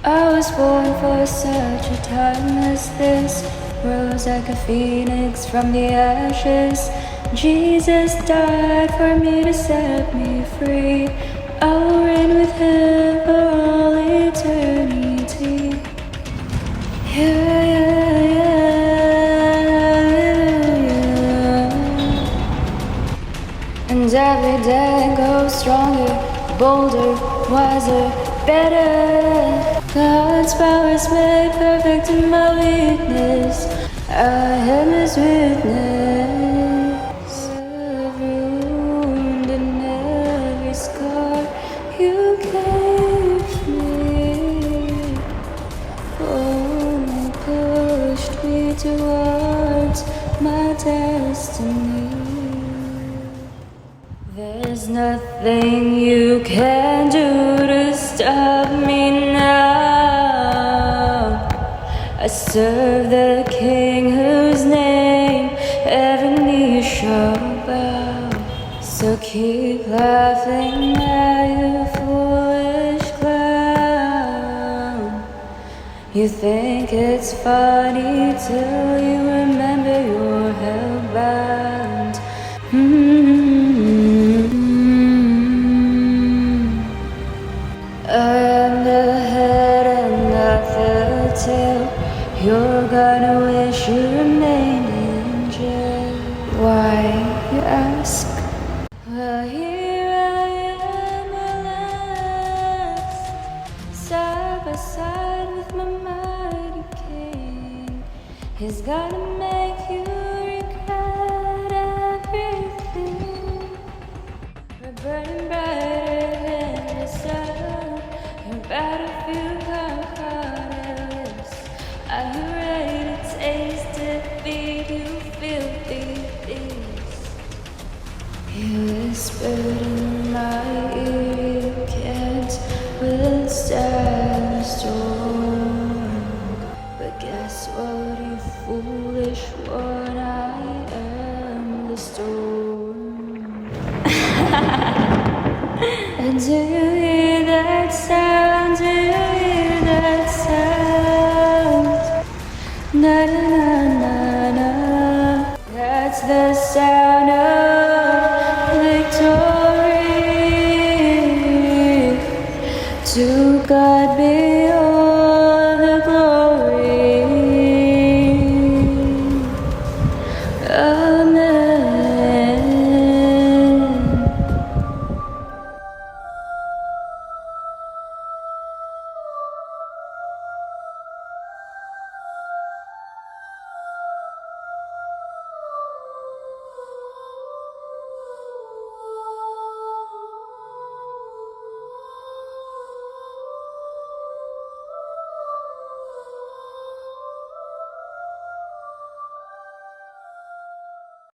I was born for such a time as this, rose like a phoenix from the ashes. Jesus died for me to set me free. I will reign with him for all eternity. Yeah, yeah, yeah. And every day goes stronger, bolder, wiser, better. God's power is made perfect in my weakness. I am his witness. Every wound and every scar you gave me, oh, pushed me towards my destiny. There's nothing you can do to stop me now. I serve the King whose name every knee shall bow. So keep laughing at you foolish clown. You think it's funny till you remember you're hellbound. I am the head and not the tail. You're gonna wish you remained in jail. Why, you ask? Well, here I am, relaxed, side by side with my mighty king. He's gonna make you regret everything. We're burning brighter than the sun. Your battlefield got heartless. Are you ready to taste defeat? You filthy beast. He whispered in my ear, you can't withstand the storm. But guess what, you foolish one, I am the storm. And do you hear that sound? Do you hear that sound? Na na na na na. That's the sound of victory. To God be